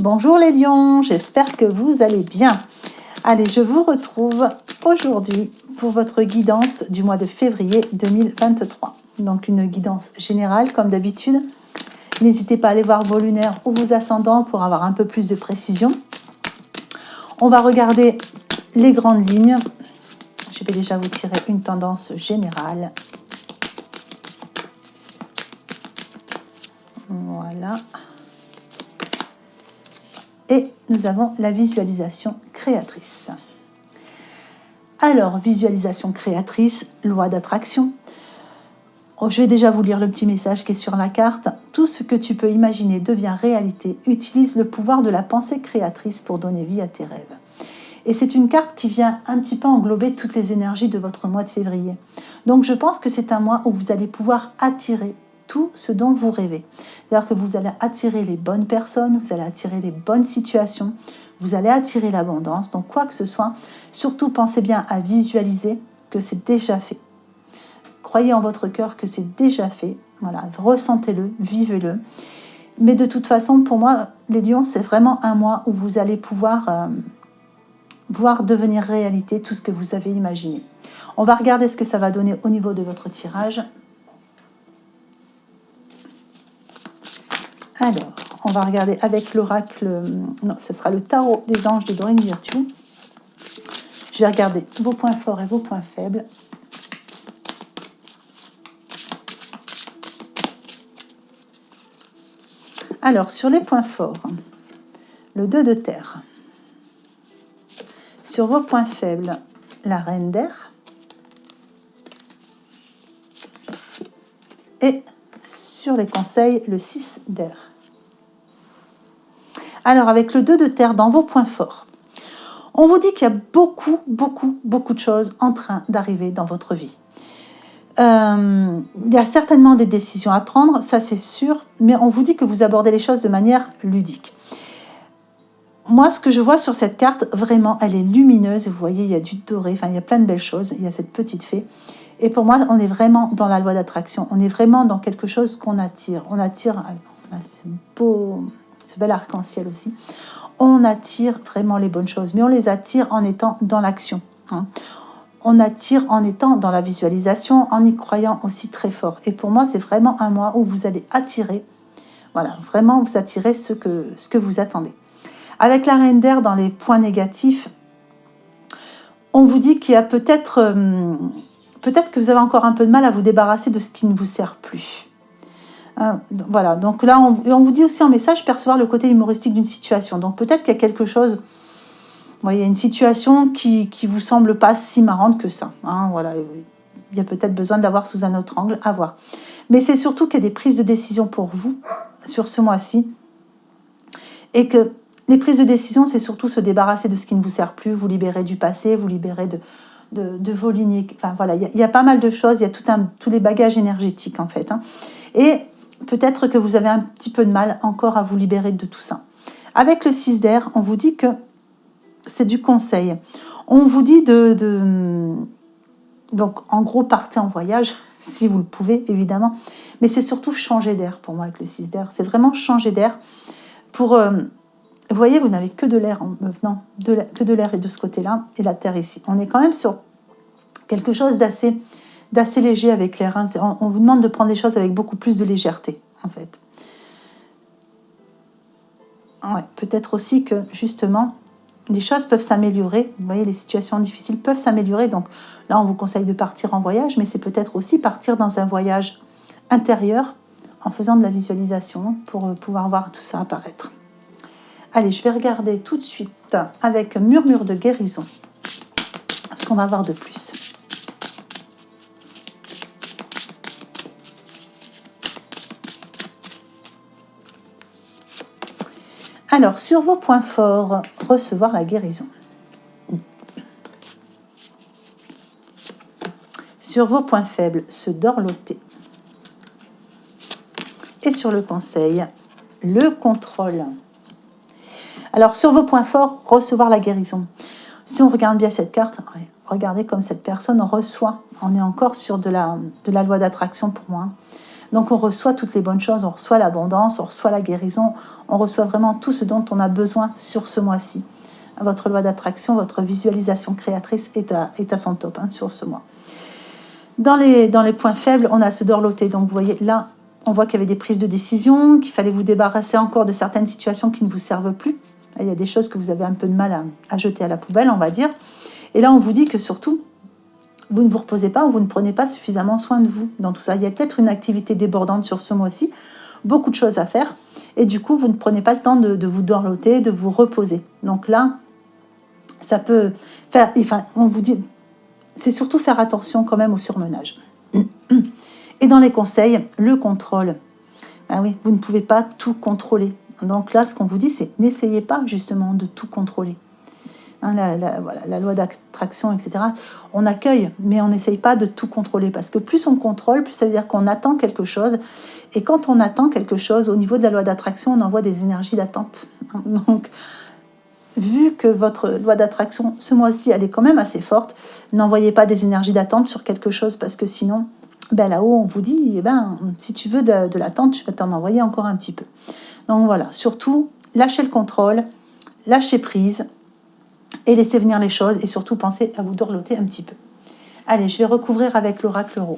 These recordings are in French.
Bonjour les lions, j'espère que vous allez bien. Allez, je vous retrouve aujourd'hui pour votre guidance du mois de février 2023. Donc une guidance générale comme d'habitude. N'hésitez pas à aller voir vos lunaires ou vos ascendants pour avoir un peu plus de précision. On va regarder les grandes lignes. Je vais déjà vous tirer une tendance générale. Voilà. Et nous avons la visualisation créatrice. Alors, visualisation créatrice, loi d'attraction. Je vais déjà vous lire le petit message qui est sur la carte. Tout ce que tu peux imaginer devient réalité. Utilise le pouvoir de la pensée créatrice pour donner vie à tes rêves. Et c'est une carte qui vient un petit peu englober toutes les énergies de votre mois de février. Donc je pense que c'est un mois où vous allez pouvoir attirer tout ce dont vous rêvez. C'est-à-dire que vous allez attirer les bonnes personnes, vous allez attirer les bonnes situations, vous allez attirer l'abondance. Donc quoi que ce soit, surtout pensez bien à visualiser que c'est déjà fait. Croyez en votre cœur que c'est déjà fait. Voilà, ressentez-le, vivez-le. Mais de toute façon, pour moi, les lions, c'est vraiment un mois où vous allez pouvoir voir devenir réalité tout ce que vous avez imaginé. On va regarder ce que ça va donner au niveau de votre tirage. Alors, on va regarder avec l'oracle, non, ce sera le tarot des anges de Doreen Virtue. Je vais regarder vos points forts et vos points faibles. Alors, sur les points forts, le 2 de terre. Sur vos points faibles, la reine d'air. Et sur les conseils, le 6 d'air. Alors, avec le 2 de terre dans vos points forts, on vous dit qu'il y a beaucoup de choses en train d'arriver dans votre vie. Il y a certainement des décisions à prendre, ça c'est sûr, mais on vous dit que vous abordez les choses de manière ludique. Moi, ce que je vois sur cette carte, vraiment, elle est lumineuse. Vous voyez, il y a du doré, enfin, il y a plein de belles choses. Il y a cette petite fée. Et pour moi, on est vraiment dans la loi d'attraction. On est vraiment dans quelque chose qu'on attire. On attire, on a ce bel arc-en-ciel aussi. On attire vraiment les bonnes choses, mais on les attire en étant dans l'action. On attire en étant dans la visualisation, en y croyant aussi très fort. Et pour moi, c'est vraiment un mois où vous allez attirer, voilà, vraiment vous attirez ce que vous attendez. Avec la reine d'air dans les points négatifs, on vous dit qu'il y a peut-être que vous avez encore un peu de mal à vous débarrasser de ce qui ne vous sert plus. Voilà, donc là, on vous dit aussi en message percevoir le côté humoristique d'une situation. Donc peut-être qu'il y a quelque chose, vous voyez, une situation qui vous semble pas si marrante que ça. Voilà, il y a peut-être besoin d'avoir sous un autre angle, à voir. Mais c'est surtout qu'il y a des prises de décision pour vous sur ce mois-ci. Et que les prises de décision, c'est surtout se débarrasser de ce qui ne vous sert plus, vous libérer du passé, vous libérer de vos lignées. Enfin voilà, il y a pas mal de choses, il y a tous les bagages énergétiques en fait. Et peut-être que vous avez un petit peu de mal encore à vous libérer de tout ça. Avec le 6 d'air, on vous dit que c'est du conseil. On vous dit donc en gros, partez en voyage, si vous le pouvez évidemment. Mais c'est surtout changer d'air pour moi avec le 6 d'air. C'est vraiment changer d'air pour... vous voyez, vous n'avez que de l'air en venant, que de l'air et de ce côté-là, et la terre ici. On est quand même sur quelque chose d'assez léger avec l'air. On vous demande de prendre les choses avec beaucoup plus de légèreté, en fait. Ouais, peut-être aussi que, justement, les choses peuvent s'améliorer. Vous voyez, les situations difficiles peuvent s'améliorer. Donc là, on vous conseille de partir en voyage, mais c'est peut-être aussi partir dans un voyage intérieur en faisant de la visualisation pour pouvoir voir tout ça apparaître. Allez, je vais regarder tout de suite avec murmure de guérison ce qu'on va voir de plus. Alors, sur vos points forts, recevoir la guérison. Sur vos points faibles, se dorloter. Et sur le conseil, le contrôle. Alors, sur vos points forts, recevoir la guérison. Si on regarde bien cette carte, regardez comme cette personne reçoit. On est encore sur de la loi d'attraction pour moi. Donc on reçoit toutes les bonnes choses, on reçoit l'abondance, on reçoit la guérison, on reçoit vraiment tout ce dont on a besoin sur ce mois-ci. Votre loi d'attraction, votre visualisation créatrice est à son top sur ce mois. Dans les points faibles, on a ce dorloté. Donc vous voyez là, on voit qu'il y avait des prises de décision, qu'il fallait vous débarrasser encore de certaines situations qui ne vous servent plus. Il y a des choses que vous avez un peu de mal à jeter à la poubelle, on va dire. Et là, on vous dit que surtout, vous ne vous reposez pas ou vous ne prenez pas suffisamment soin de vous dans tout ça. Il y a peut-être une activité débordante sur ce mois-ci, beaucoup de choses à faire. Et du coup, vous ne prenez pas le temps de vous dorloter, de vous reposer. Donc là, ça peut faire... Enfin, on vous dit... C'est surtout faire attention quand même au surmenage. Et dans les conseils, le contrôle. Ben oui, vous ne pouvez pas tout contrôler. Donc là, ce qu'on vous dit, c'est n'essayez pas justement de tout contrôler. Voilà, la loi d'attraction, etc. On accueille, mais on n'essaye pas de tout contrôler. Parce que plus on contrôle, plus ça veut dire qu'on attend quelque chose. Et quand on attend quelque chose, au niveau de la loi d'attraction, on envoie des énergies d'attente. Donc, vu que votre loi d'attraction, ce mois-ci, elle est quand même assez forte, n'envoyez pas des énergies d'attente sur quelque chose, parce que sinon, là-haut, on vous dit, si tu veux de l'attente, je vais t'en envoyer encore un petit peu. Donc voilà, surtout, lâchez le contrôle, lâchez prise, et laissez venir les choses, et surtout pensez à vous dorloter un petit peu. Allez, je vais recouvrir avec l'oracle Ro.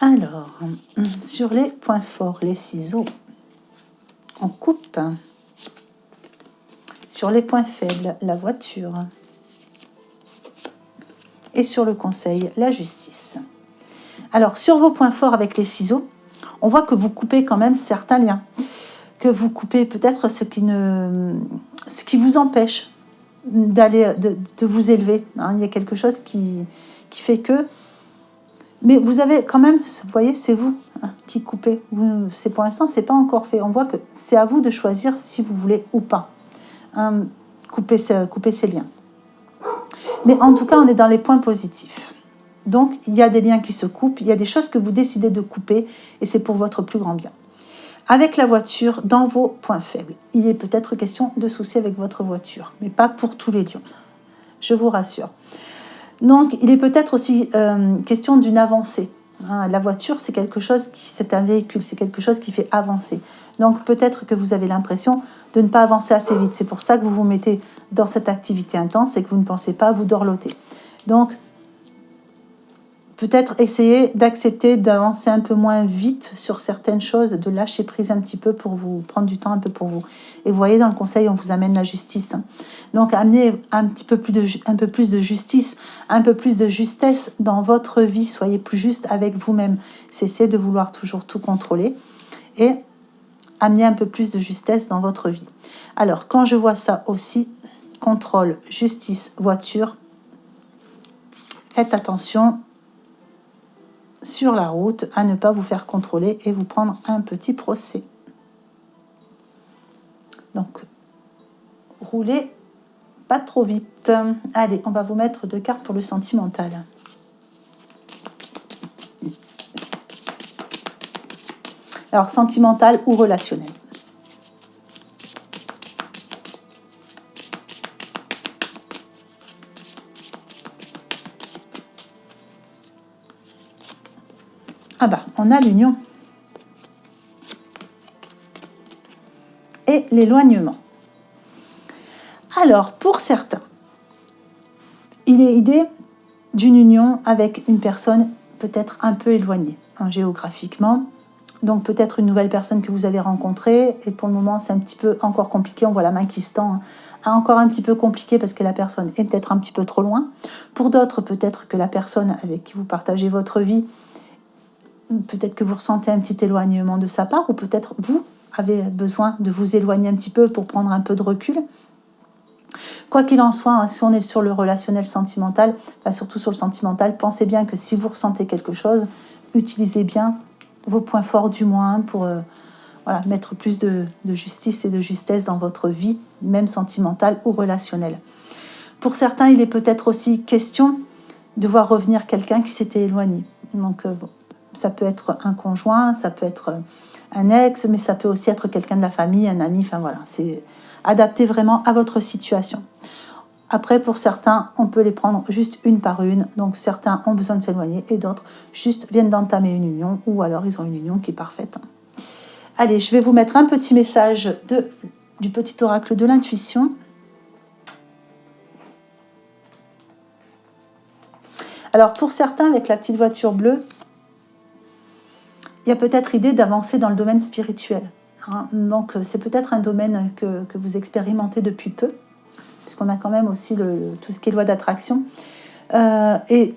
Alors, sur les points forts, les ciseaux, on coupe. Sur les points faibles, la voiture. Et sur le conseil, la justice. Alors, sur vos points forts avec les ciseaux, on voit que vous coupez quand même certains liens. Que vous coupez peut-être ce qui vous empêche de vous élever. Il y a quelque chose qui fait que... Mais vous avez quand même, vous voyez, c'est vous qui coupez. Pour l'instant, ce n'est pas encore fait. On voit que c'est à vous de choisir si vous voulez ou pas couper ces liens. Mais en tout cas, on est dans les points positifs. Donc, il y a des liens qui se coupent, il y a des choses que vous décidez de couper, et c'est pour votre plus grand bien. Avec la voiture, dans vos points faibles, il est peut-être question de soucis avec votre voiture, mais pas pour tous les lions, je vous rassure. Donc, il est peut-être aussi question d'une avancée. La voiture, c'est quelque chose c'est un véhicule, c'est quelque chose qui fait avancer. Donc, peut-être que vous avez l'impression de ne pas avancer assez vite. C'est pour ça que vous vous mettez dans cette activité intense et que vous ne pensez pas vous dorloter. Donc, peut-être essayer d'accepter d'avancer un peu moins vite sur certaines choses, de lâcher prise un petit peu pour vous, prendre du temps un peu pour vous. Et vous voyez, dans le conseil, on vous amène la justice. Donc, amenez un peu plus de justice, un peu plus de justesse dans votre vie. Soyez plus juste avec vous-même. Cessez de vouloir toujours tout contrôler et amenez un peu plus de justesse dans votre vie. Alors, quand je vois ça aussi, contrôle, justice, voiture, faites attention sur la route à ne pas vous faire contrôler et vous prendre un petit procès. Donc, roulez pas trop vite. Allez, on va vous mettre 2 cartes pour le sentimental. Alors, sentimental ou relationnel. On a l'union et l'éloignement. Alors, pour certains, il est idée d'une union avec une personne peut-être un peu éloignée géographiquement. Donc, peut-être une nouvelle personne que vous avez rencontrée. Et pour le moment, c'est un petit peu encore compliqué. On voit la main qui se tend. Encore un petit peu compliqué parce que la personne est peut-être un petit peu trop loin. Pour d'autres, peut-être que la personne avec qui vous partagez votre vie, peut-être que vous ressentez un petit éloignement de sa part, ou peut-être vous avez besoin de vous éloigner un petit peu pour prendre un peu de recul. Quoi qu'il en soit, si on est sur le relationnel sentimental, surtout sur le sentimental, pensez bien que si vous ressentez quelque chose, utilisez bien vos points forts du moins pour mettre plus de justice et de justesse dans votre vie, même sentimentale ou relationnelle. Pour certains, il est peut-être aussi question de voir revenir quelqu'un qui s'était éloigné. Donc, ça peut être un conjoint, ça peut être un ex, mais ça peut aussi être quelqu'un de la famille, un ami, enfin voilà, c'est adapté vraiment à votre situation. Après, pour certains, on peut les prendre juste une par une. Donc, certains ont besoin de s'éloigner et d'autres juste viennent d'entamer une union ou alors ils ont une union qui est parfaite. Allez, je vais vous mettre un petit message du petit oracle de l'intuition. Alors, pour certains, avec la petite voiture bleue, il y a peut-être idée d'avancer dans le domaine spirituel. Donc, c'est peut-être un domaine que vous expérimentez depuis peu, puisqu'on a quand même aussi tout ce qui est loi d'attraction. Et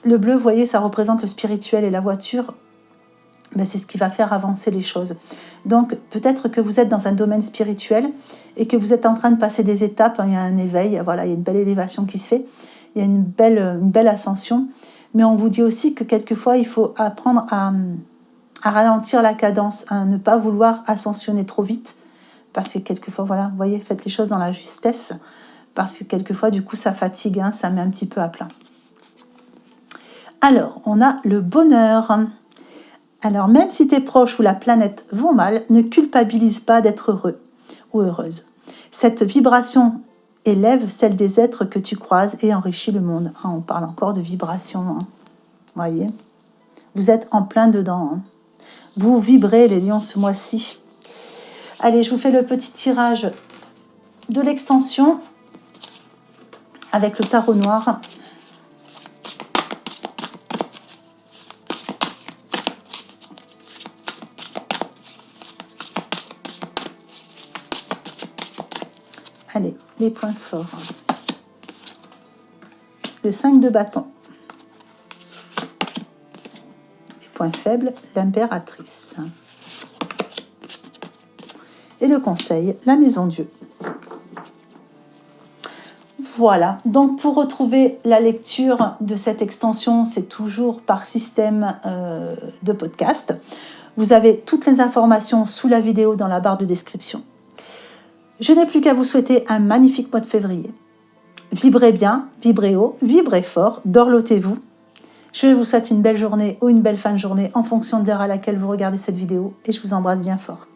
le bleu, vous voyez, ça représente le spirituel et la voiture, ben, c'est ce qui va faire avancer les choses. Donc, peut-être que vous êtes dans un domaine spirituel et que vous êtes en train de passer des étapes, il y a un éveil, voilà, il y a une belle élévation qui se fait, il y a une belle ascension, mais on vous dit aussi que quelquefois, il faut apprendre à ralentir la cadence, à ne pas vouloir ascensionner trop vite, parce que quelquefois, voilà, vous voyez, faites les choses dans la justesse, parce que quelquefois, du coup, ça fatigue, ça met un petit peu à plat. Alors, on a le bonheur. Alors, même si tes proches ou la planète vont mal, ne culpabilise pas d'être heureux ou heureuse. Cette vibration élève celle des êtres que tu croises et enrichit le monde. On parle encore de vibration, voyez. Vous êtes en plein dedans. Vous vibrez, les lions, ce mois-ci. Allez, je vous fais le petit tirage de l'extension avec le tarot noir. Allez, les points forts. Le 5 de bâton. Les points faibles, l'impératrice. Et le conseil, la maison Dieu. Voilà, donc pour retrouver la lecture de cette extension, c'est toujours par système de podcast. Vous avez toutes les informations sous la vidéo dans la barre de description. Je n'ai plus qu'à vous souhaiter un magnifique mois de février. Vibrez bien, vibrez haut, vibrez fort, dorlotez-vous. Je vous souhaite une belle journée ou une belle fin de journée en fonction de l'heure à laquelle vous regardez cette vidéo et je vous embrasse bien fort.